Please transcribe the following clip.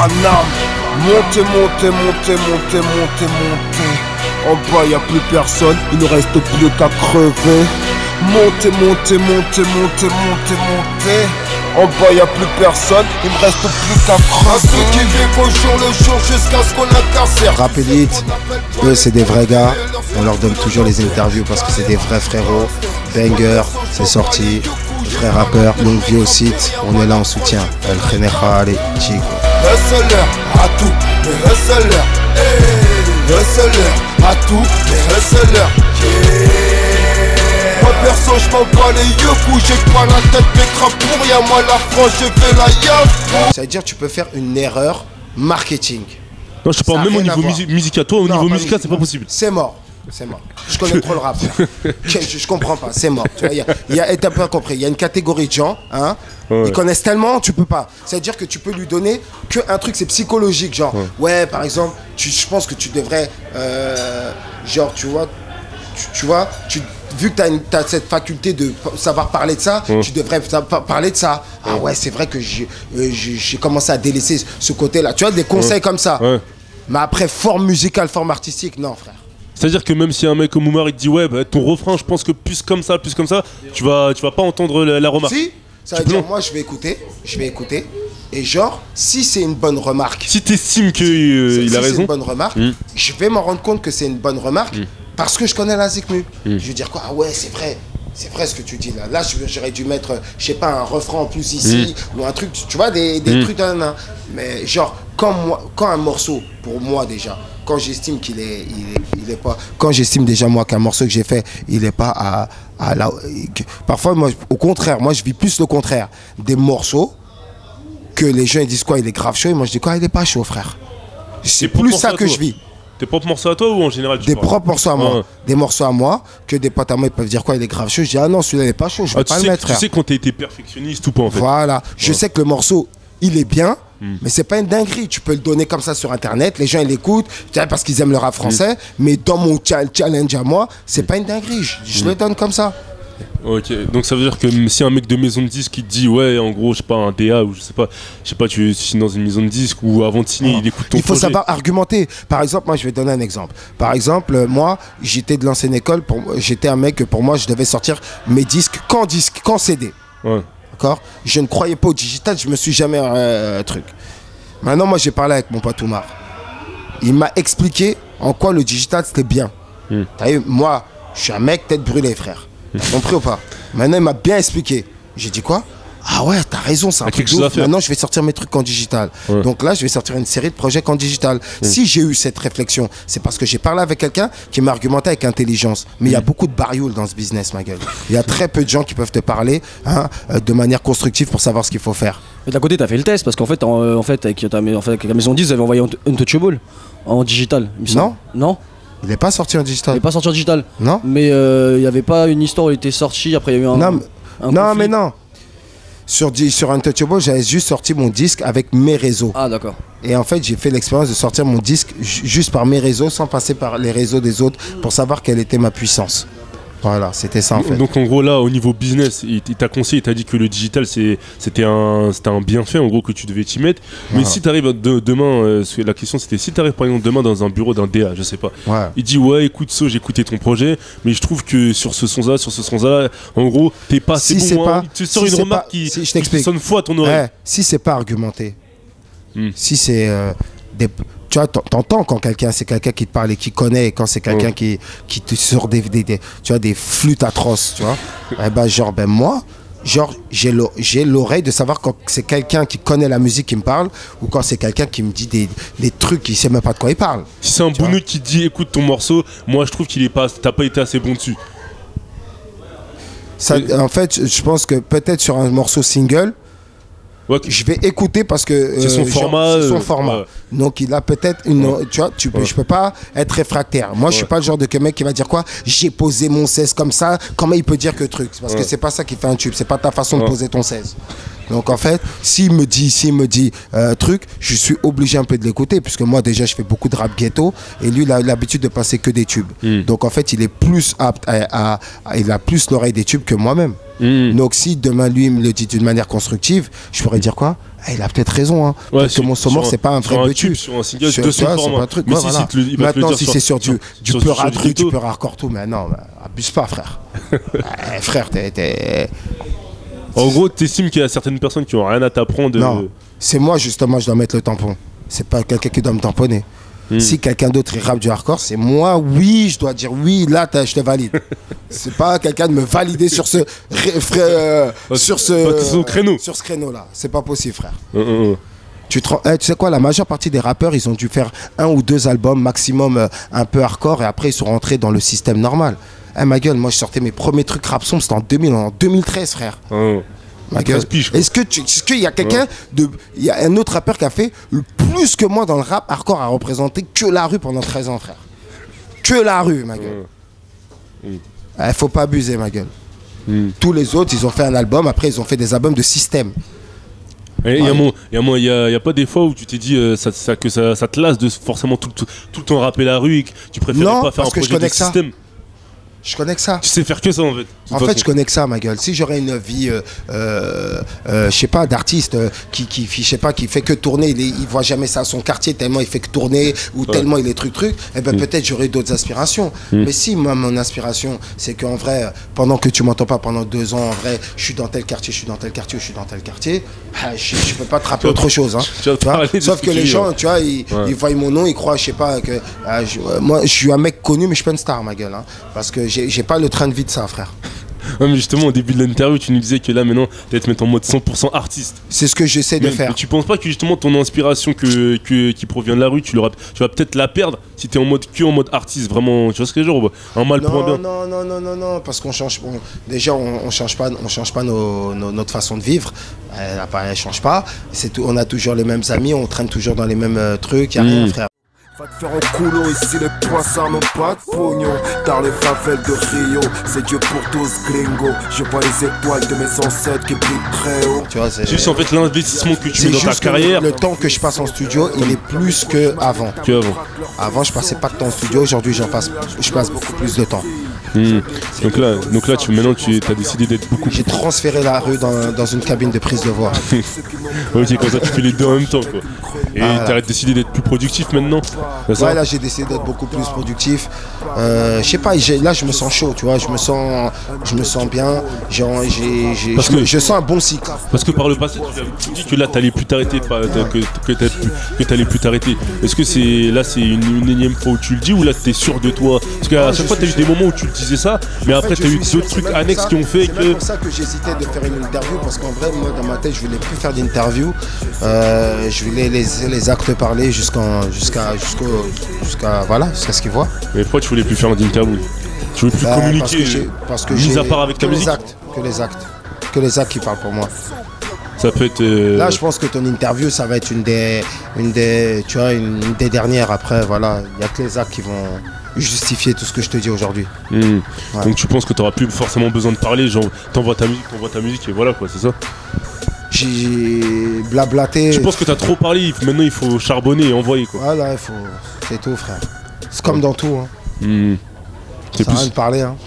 Paname. Montez, montez, montez, montez, montez, montez. En bas y a plus personne, il ne reste plus qu'à crever. Montez, montez, montez, montez, montez, montez. En bas y a plus personne, il me reste plus qu'à crever. Ceux qui vivent au jour le jour jusqu'à ce qu'on incarcère. Rap Elite, eux c'est des vrais gars. On leur donne toujours les interviews parce que c'est des vrais frérots. Banger, c'est sorti. Vrais rappeurs, longue vie au site. On est là en soutien. El General et Chico. Hustler à tout, les hustlers. Hustler à tout, les hustlers. Moi perso je m'en bats les yeux, j'ai pas la tête d'écran pour rien. Moi la France je fais la yaf. Ça veut dire que tu peux faire une erreur marketing. Non je sais pas, même au niveau musical, toi au niveau musical c'est pas possible. C'est mort. C'est mort. Je connais trop le rap. Je comprends pas, c'est mort. Tu vois, t'as pas compris. Il y a une catégorie de gens, hein. Ouais. Ils connaissent tellement, tu peux pas. C'est-à-dire que tu peux lui donner qu'un truc, c'est psychologique. Genre, ouais, par exemple, je pense que tu devrais. Genre, tu vois, vu que tu as cette faculté de savoir parler de ça, tu devrais parler de ça. Ah ouais, c'est vrai que j'ai commencé à délaisser ce côté-là. Tu vois, des conseils comme ça. Mais après, forme musicale, forme artistique, non, frère. C'est-à-dire que même si un mec comme Oumar il te dit ouais bah, ton refrain je pense que plus comme ça tu vas pas entendre la remarque. Si, ça veut dire moi je vais écouter et genre si c'est une bonne remarque. Si t'estimes qu'il a raison. Si c'est une bonne remarque, je vais m'en rendre compte que c'est une bonne remarque parce que je connais la Zikmu. Je vais dire quoi, ah ouais c'est vrai ce que tu dis là. Là j'aurais dû mettre, je sais pas, un refrain en plus ici ou un truc, tu vois, des trucs là. Mais genre quand un morceau, pour moi déjà, quand j'estime qu'il est pas, quand j'estime déjà moi qu'un morceau que j'ai fait il est pas à la, parfois moi au contraire, moi je vis plus le contraire des morceaux que les gens ils disent quoi il est grave chaud et moi je dis quoi il est pas chaud frère. C'est plus ça que je vis. Tes propres morceaux à toi ou en général des propres morceaux à moi, des morceaux à moi que des potes à moi ils peuvent dire quoi il est grave chaud, je dis ah non celui-là il est pas chaud, je vais pas le mettre frère. Tu sais quand t'as été perfectionniste ou pas en fait. Voilà, je sais que le morceau il est bien. Mais c'est pas une dinguerie, tu peux le donner comme ça sur internet, les gens ils l'écoutent parce qu'ils aiment le rap français, mais dans mon challenge à moi, c'est pas une dinguerie, je le donne comme ça. Ok, donc ça veut dire que si un mec de maison de disque qui te dit ouais en gros je sais pas un DA ou je sais pas tu signes dans une maison de disque ou avant de signer il écoute ton projet. Il faut savoir argumenter. Par exemple moi je vais donner un exemple. Par exemple moi j'étais de l'ancienne école, j'étais un mec pour moi je devais sortir mes disques qu'en CD. Ouais. Je ne croyais pas au digital, je me suis jamais truc. Maintenant, moi, j'ai parlé avec mon pote Oumar. Il m'a expliqué en quoi le digital c'était bien. T'as vu, moi, je suis un mec tête brûlée, frère. T'as compris ou pas? Maintenant, il m'a bien expliqué. J'ai dit quoi? Ah ouais, t'as raison, c'est un truc de ouf. Maintenant, je vais sortir mes trucs en digital. Donc là, je vais sortir une série de projets en digital. Si j'ai eu cette réflexion, c'est parce que j'ai parlé avec quelqu'un qui m'a argumenté avec intelligence. Mais il y a beaucoup de barioles dans ce business, ma gueule. Il y a très peu de gens qui peuvent te parler de manière constructive pour savoir ce qu'il faut faire. Mais d'un côté, t'as fait le test parce qu'en fait, avec la maison 10, vous avez envoyé Untouchable en digital. Non. Non. Il n'est pas sorti en digital. Il n'est pas sorti en digital. Non. Mais il n'y avait pas une histoire où il était sorti, après il y a eu un. Non, mais non. Sur Untouchable, j'avais juste sorti mon disque avec mes réseaux. Ah d'accord. Et en fait, j'ai fait l'expérience de sortir mon disque juste par mes réseaux, sans passer par les réseaux des autres, pour savoir quelle était ma puissance. Voilà, c'était ça en fait. Donc en gros là, au niveau business, il t'a conseillé, il t'a dit que le digital c'était un bienfait en gros que tu devais t'y mettre. Mais si t'arrives demain, la question c'était si t'arrives par exemple demain dans un bureau d'un DA, je sais pas. Il dit ouais écoute So, j'ai écouté ton projet, mais je trouve que sur ce son là, en gros t'es pas assez bon. Tu sors une remarque qui sonne faux à ton oreille. Si c'est pas argumenté, si c'est tu vois, t'entends quand c'est quelqu'un qui te parle et qui connaît, et quand c'est quelqu'un qui te sort tu vois, des flûtes atroces, tu vois. Moi, j'ai l'oreille de savoir quand c'est quelqu'un qui connaît la musique qui me parle ou quand c'est quelqu'un qui me dit des trucs qu'il sait même pas de quoi il parle. Si c'est un bouneux qui te dit écoute ton morceau, moi je trouve t'as pas été assez bon dessus. En fait, je pense que peut-être sur un morceau single, je vais écouter parce que c'est son format. Donc il a peut-être une, tu vois, je peux pas être réfractaire. Moi je suis pas le genre de mec qui va dire quoi, j'ai posé mon 16 comme ça, comment il peut dire que truc, parce que c'est pas ça qui fait un tube, c'est pas ta façon de poser ton 16. Donc en fait, s'il me dit truc, je suis obligé un peu de l'écouter puisque moi déjà je fais beaucoup de rap ghetto et lui il a l'habitude de passer que des tubes. Donc en fait, il est plus apte il a plus l'oreille des tubes que moi-même. Donc si demain lui il me le dit d'une manière constructive, je pourrais dire quoi? il a peut-être raison, hein. Ouais, parce que mon Somor, c'est pas un vrai tube, sur un single de son format. Mais si, maintenant, si c'est sur du peur hardcore, du peur hardcore tout, mais non, abuse pas, frère. Frère, En gros, t'estimes qu'il y a certaines personnes qui ont rien à t'apprendre. Non, c'est moi, justement, je dois mettre le tampon. C'est pas quelqu'un qui doit me tamponner. Si quelqu'un d'autre il rappe du hardcore, c'est moi, oui, je dois dire oui, là je te valide. C'est pas quelqu'un de me valider sur ce créneau là. C'est pas possible, frère. Tu sais quoi, la majeure partie des rappeurs, ils ont dû faire 1 ou 2 albums maximum un peu hardcore et après ils sont rentrés dans le système normal. Ma gueule, moi je sortais mes premiers trucs rap son, c'était en 2013, frère. Ma gueule. Est-ce qu'il y a quelqu'un il y a un autre rappeur qui a fait plus que moi dans le rap hardcore à représenter que la rue pendant 13 ans, frère. Que la rue, ma gueule. Faut pas abuser, ma gueule. Tous les autres, ils ont fait un album, après ils ont fait des albums de système. Il y a pas des fois où tu t'es dit que ça te lasse de forcément tout le temps rapper la rue et que tu préfères pas faire un projet de système. Je connais que ça. Tu sais faire que ça en fait. En fait, je connais que ça, ma gueule. Si j'aurais une vie, je sais pas, d'artiste qui fait que tourner, il voit jamais ça à son quartier tellement il fait que tourner ou tellement il est truc, eh ben peut-être j'aurais d'autres aspirations. Mais si moi mon aspiration, c'est qu'en vrai, pendant que tu m'entends pas pendant 2 ans, en vrai, je suis dans tel quartier, je peux pas te rappeler autre chose. Hein. Sauf que les gens, tu vois, ils voient mon nom, ils croient, je sais pas, que moi je suis un mec connu, mais je suis pas une star, ma gueule, hein, parce que j'ai pas le train de vie de ça, frère. Ouais, mais justement, au début de l'interview, tu nous disais que là, maintenant, tu vas te mettre en mode 100% artiste. C'est ce que j'essaie de faire. Mais tu penses pas que justement ton inspiration qui provient de la rue, tu vas peut-être la perdre si t'es en mode artiste, vraiment, tu vois ce que je veux dire, un mal pour un bien. Non, parce qu'on change. Déjà, on change pas notre façon de vivre. Elle change pas. On a toujours les mêmes amis, on traîne toujours dans les mêmes trucs, y a rien, frère. Va te faire en coulo, ici les poissons n'ont pas de pognon. Dans les favelles de Rio, c'est Dieu pour tous gringos. Je vois les étoiles de mes ancêtres qui brillent très haut. Tu vois, c'est juste en fait l'investissement que tu mets dans ta carrière. Le temps que je passe en studio, il est plus qu'avant. Avant, je passais pas de temps en studio, aujourd'hui je passe beaucoup plus de temps. Donc là, maintenant tu as décidé d'être beaucoup plus... J'ai transféré la rue dans une cabine de prise de voix. Ok, comme ça tu fais les deux en même temps, quoi. Et t'as décidé d'être plus productif maintenant? Ouais, là j'ai décidé d'être beaucoup plus productif. Je sais pas, là je me sens chaud, tu vois, je me sens bien, je sens un bon cycle. Parce que par le passé tu dis que là t'allais plus t'arrêter, que t'allais plus t'arrêter. Est-ce que c'est une énième fois où tu le dis ou là t'es sûr de toi? Parce qu'à chaque fois t'as eu des moments où tu disais ça, mais après t'as eu d'autres trucs annexes qui ont fait que... C'est pour ça que j'hésitais de faire une interview, parce qu'en vrai moi dans ma tête je voulais plus faire d'interview, je voulais les actes parler jusqu'à ce qu'ils voient. Mais pourquoi tu voulais plus faire d'interview? Tu voulais plus communiquer parce que mis à part avec ta musique? Que les actes qui parlent pour moi. Ça peut être... Là je pense que ton interview ça va être une des dernières. Après voilà, il n'y a que les actes qui vont justifier tout ce que je te dis aujourd'hui. Ouais. Donc tu penses que tu n'auras plus forcément besoin de parler, genre t'envoies ta musique et voilà quoi, c'est ça? J'ai blablaté. Je pense que t'as trop parlé, maintenant il faut charbonner et envoyer quoi. Voilà, c'est tout frère. C'est comme dans tout. Hein. C'est ça rien de parler. Hein.